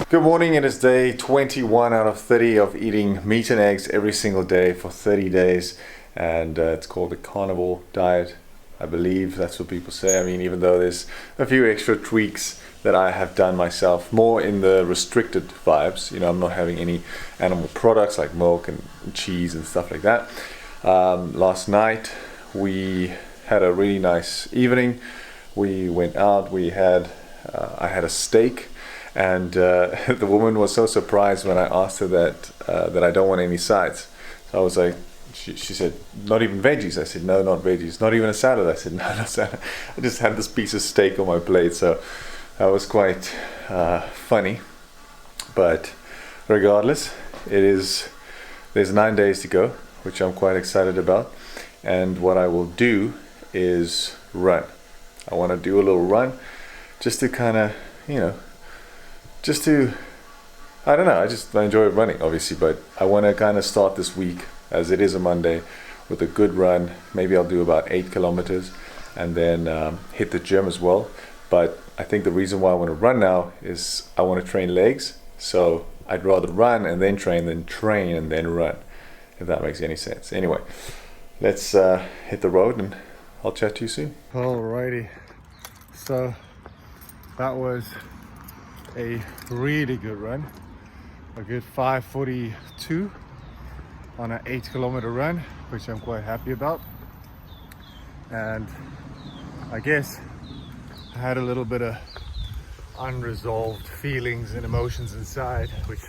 Good morning, it is day 21 out of 30 of eating meat and eggs every single day for 30 days, and it's called the carnivore diet. I believe that's what people say. I mean, even though there's a few extra tweaks that I have done myself, more in the restricted vibes. You know, I'm not having any animal products like milk and cheese and stuff like that. Last night we had a really nice evening. We went out, I had a steak. And the woman was so surprised when I asked her that I don't want any sides. So I was like, she said, not even veggies? I said, no, not veggies. Not even a salad? I said, no, not salad. I just had this piece of steak on my plate. So that was quite funny. But regardless, there's 9 days to go, which I'm quite excited about. And what I will do is run. I want to do a little run just to kind of, I don't know, I enjoy running obviously, but I want to kind of start this week, as it is a Monday, with a good run. Maybe I'll do about 8 kilometers and then hit the gym as well. But I think the reason why I want to run now is I want to train legs. So I'd rather run and then train than train and then run, if that makes any sense. Anyway, let's hit the road and I'll chat to you soon. Alrighty, so that was a really good run, a good 5:42 on an 8 kilometer run, which I'm quite happy about. And I guess I had a little bit of unresolved feelings and emotions inside, which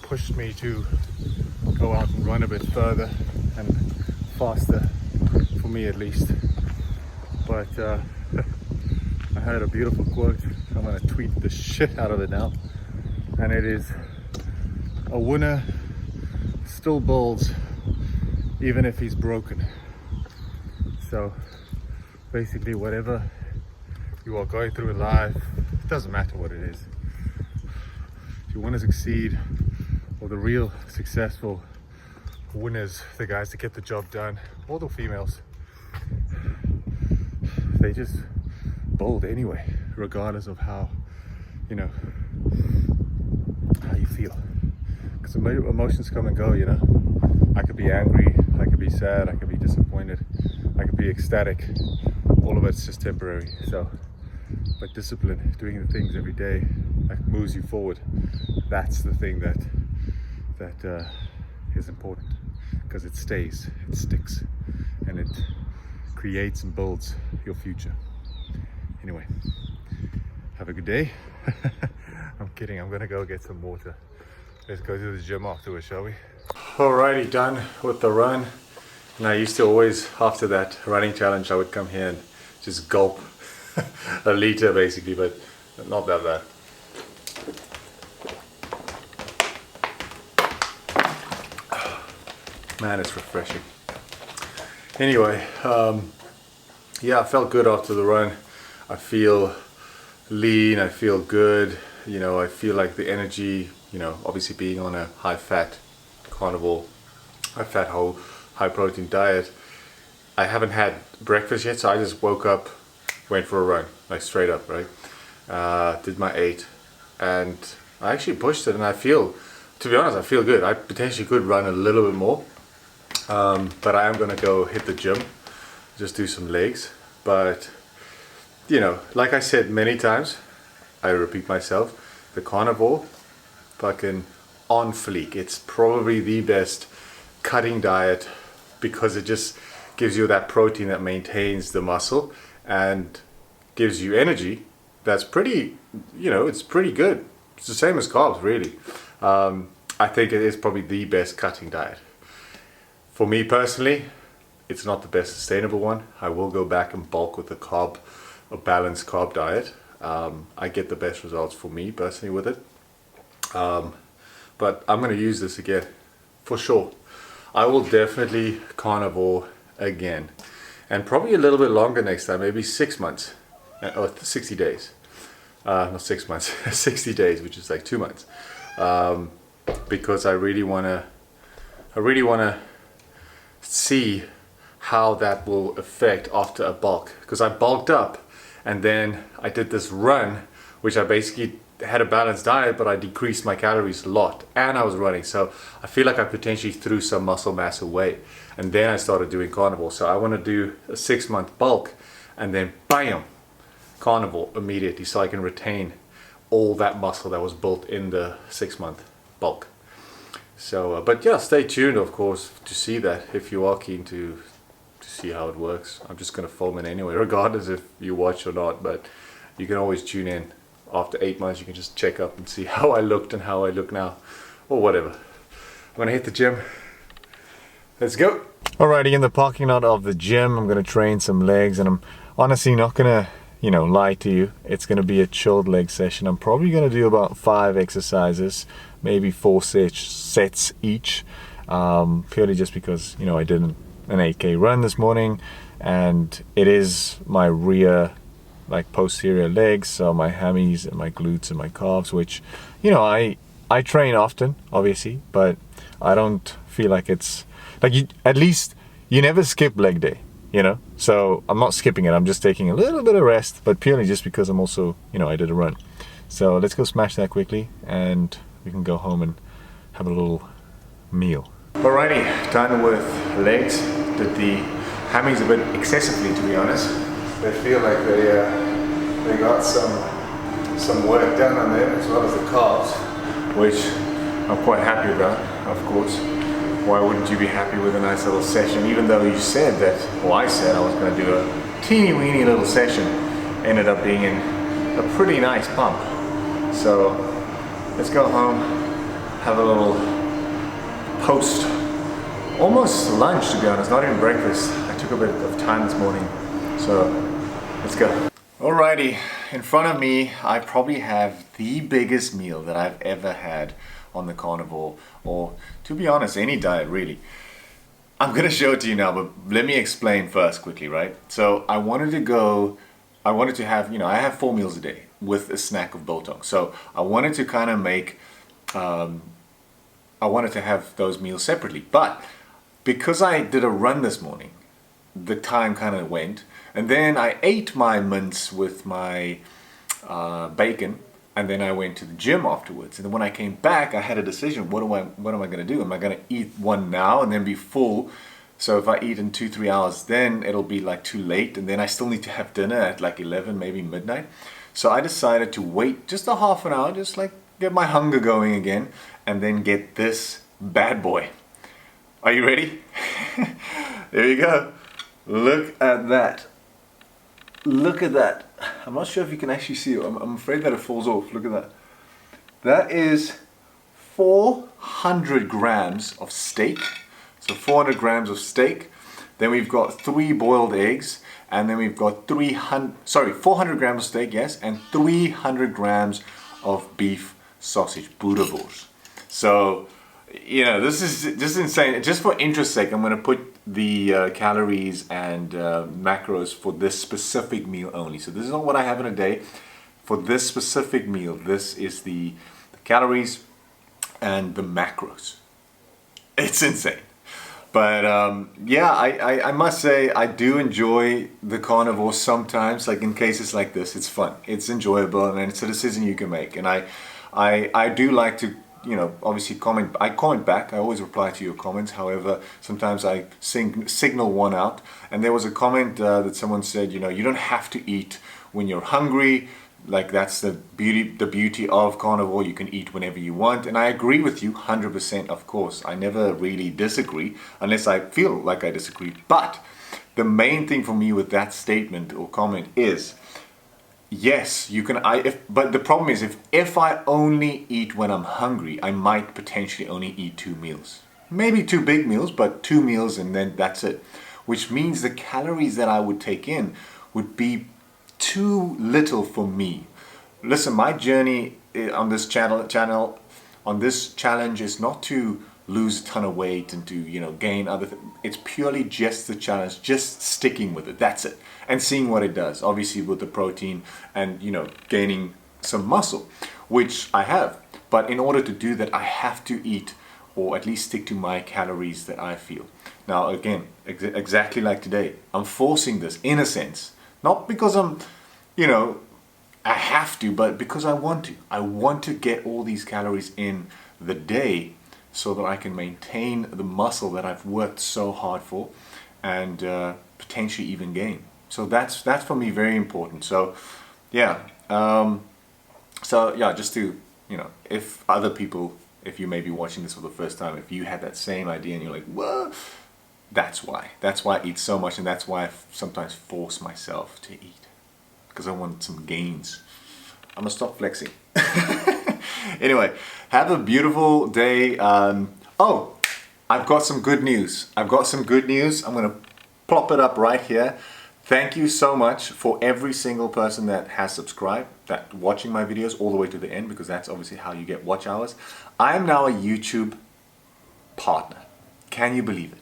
pushed me to go out and run a bit further and faster, for me at least. But I heard a beautiful quote. I'm gonna tweet the shit out of it now, and it is, a winner still builds even if he's broken. So basically, whatever you are going through in life, it doesn't matter what it is. If you want to succeed, or the real successful winners, the guys that get the job done, or the females, they just bold anyway, regardless of how you feel, because emotions come and go. I could be angry, I could be sad, I could be disappointed, I could be ecstatic. All of it's just temporary. So but discipline, doing the things every day that moves you forward, that's the thing that is important, because it stays, it sticks, and it creates and builds your future. Anyway, have a good day. I'm kidding, I'm gonna go get some water. Let's go to the gym afterwards, shall we? Alrighty, done with the run. And I used to always, after that running challenge, I would come here and just gulp a liter basically, but not that bad. Man, it's refreshing. Anyway, yeah, I felt good after the run. I feel lean, I feel good, I feel like the energy, obviously being on a high fat carnivore, high protein diet. I haven't had breakfast yet, so I just woke up, went for a run, like straight up, right? Did my 8, and I actually pushed it, and to be honest, I feel good. I potentially could run a little bit more, but I am gonna go hit the gym, just do some legs. But like I said many times, I repeat myself, the carnivore, fucking on fleek. It's probably the best cutting diet, because it just gives you that protein that maintains the muscle and gives you energy. That's pretty, it's pretty good. It's the same as carbs, really. I think it is probably the best cutting diet. For me personally, it's not the best sustainable one. I will go back and bulk with a balanced carb diet. I get the best results for me personally with it. But I'm going to use this again, for sure. I will definitely carnivore again, and probably a little bit longer next time, maybe 6 months, or 60 days. Not 6 months, 60 days, which is like 2 months. Because I really want to see how that will affect after a bulk, because I bulked up and then I did this run, which I basically had a balanced diet, but I decreased my calories a lot, and I was running. So I feel like I potentially threw some muscle mass away. And then I started doing carnivore. So I want to do a 6-month bulk, and then bam, carnivore immediately, so I can retain all that muscle that was built in the 6-month bulk. So, but yeah, stay tuned, of course, to see that if you are keen to see how it works. I'm just going to film it anyway, regardless if you watch or not. But you can always tune in. After 8 months, you can just check up and see how I looked and how I look now, or whatever. I'm going to hit the gym. Let's go. Alrighty, in the parking lot of the gym, I'm going to train some legs, and I'm honestly not going to, lie to you. It's going to be a chilled leg session. I'm probably going to do about 5 exercises, maybe 4 sets each, purely just because, I did an 8K run this morning, and it is my rear, like posterior legs, so my hammies and my glutes and my calves, which, I train often, obviously, but I don't feel like it's, like, at least you never skip leg day, so I'm not skipping it. I'm just taking a little bit of rest, but purely just because I'm also, I did a run. So let's go smash that quickly, and we can go home and have a little meal. Alrighty, done with legs. Did the hammies a bit excessively, to be honest. They feel like they got some work done on them, as well as the calves, which I'm quite happy about, of course. Why wouldn't you be happy with a nice little session? Even though you said that, well, I said I was going to do a teeny weeny little session, ended up being in a pretty nice pump. So let's go home, have a little post, almost lunch, to be honest, not even breakfast. I took a bit of time this morning, so let's go. Alrighty, in front of me, I probably have the biggest meal that I've ever had on the carnivore, or to be honest, any diet really. I'm gonna show it to you now, but let me explain first quickly, right? So I wanted to have, I have 4 meals a day with a snack of biltong. So I wanted to kind of make, I wanted to have those meals separately, but because I did a run this morning, the time kind of went, and then I ate my mince with my bacon, and then I went to the gym afterwards. And then when I came back, I had a decision. What am I going to do? Am I going to eat one now and then be full? So if I eat in 2-3 hours, then it'll be like too late, and then I still need to have dinner at like 11, maybe midnight. So I decided to wait just a half an hour, just like get my hunger going again, and then get this bad boy. Are you ready? There you go. Look at that. Look at that. I'm not sure if you can actually see it. I'm afraid that it falls off. Look at that. That is 400 grams of steak. So 400 grams of steak. Then we've got 3 boiled eggs. And then we've got 400 grams of steak, yes, and 300 grams of beef sausage, boerewors. So, this is just insane. Just for interest's sake, I'm going to put the calories and macros for this specific meal only. So this is not what I have in a day. For this specific meal, this is the calories and the macros. It's insane. But yeah, I must say I do enjoy the carnivore sometimes. Like in cases like this, it's fun. It's enjoyable, and it's a decision you can make. And I do like to, obviously comment. I comment back. I always reply to your comments. However, sometimes I signal one out. And there was a comment that someone said, you don't have to eat when you're hungry. Like that's the beauty of carnivore. You can eat whenever you want. And I agree with you 100%, of course. I never really disagree unless I feel like I disagree. But the main thing for me with that statement or comment is, yes, you can. But the problem is, if I only eat when I'm hungry, I might potentially only eat 2 meals. Maybe 2 big meals, but 2 meals and then that's it. Which means the calories that I would take in would be too little for me. Listen, my journey on this channel, on this challenge is not to lose a ton of weight and to, gain other things. It's purely just the challenge, just sticking with it. That's it. And seeing what it does, obviously with the protein and, gaining some muscle, which I have. But in order to do that, I have to eat, or at least stick to my calories that I feel. Now, again, exactly like today, I'm forcing this in a sense. Not because I'm, I have to, but because I want to. I want to get all these calories in the day so that I can maintain the muscle that I've worked so hard for and potentially even gain. So that's for me very important. So yeah, just to, if other people, if you may be watching this for the first time, if you had that same idea and you're like, what? That's why I eat so much, and that's why I sometimes force myself to eat, because I want some gains. I'm gonna stop flexing. Anyway, have a beautiful day. Oh, I've got some good news. I'm gonna plop it up right here. Thank you so much for every single person that has subscribed, that watching my videos all the way to the end, because that's obviously how you get watch hours. I am now a YouTube partner. Can you believe it?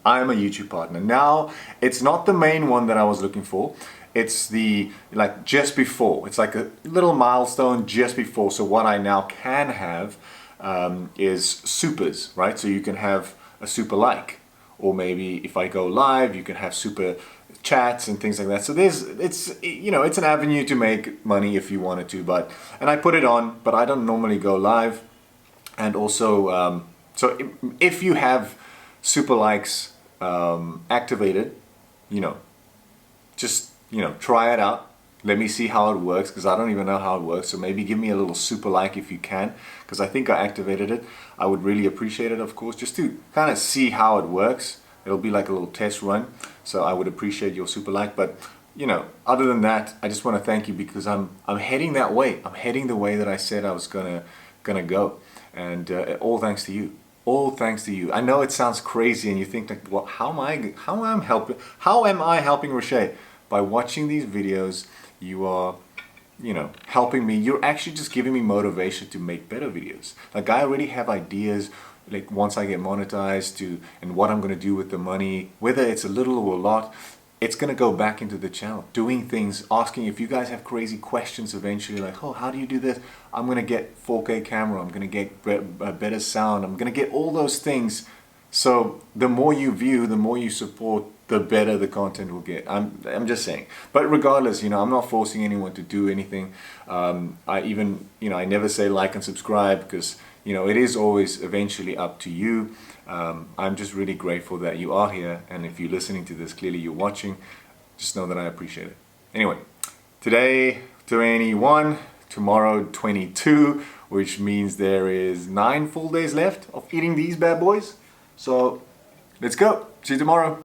I am a YouTube partner. Now, it's not the main one that I was looking for. It's the, like, just before. It's like a little milestone just before. So what I now can have is supers, right? So you can have a super like, or maybe if I go live, you can have super chats and things like that. So it's an avenue to make money if you wanted to, and I put it on, but I don't normally go live. And also, so if you have super likes activated, just try it out. Let me see how it works, because I don't even know how it works. So maybe give me a little super like if you can, because I think I activated it. I would really appreciate it, of course, just to kind of see how it works. It'll be like a little test run. So I would appreciate your super like. But other than that, I just want to thank you, because I'm heading that way. I'm heading the way that I said I was gonna go, and all thanks to you. All thanks to you. I know it sounds crazy, and you think like, well, how am I helping Roche? By watching these videos, you are, helping me. You're actually just giving me motivation to make better videos. Like, I already have ideas, like once I get monetized, and what I'm gonna do with the money, whether it's a little or a lot. It's gonna go back into the channel, doing things, asking if you guys have crazy questions eventually, like, oh, how do you do this? I'm gonna get 4K camera, I'm gonna get better sound, I'm gonna get all those things. So the more you view, the more you support, the better the content will get. I'm just saying. But regardless, I'm not forcing anyone to do anything. I never say like and subscribe, because it is always eventually up to you. I'm just really grateful that you are here, and if you're listening to this, clearly you're watching. Just know that I appreciate it. Anyway, today 21, tomorrow 22, which means there is 9 full days left of eating these bad boys. So let's go. See you tomorrow.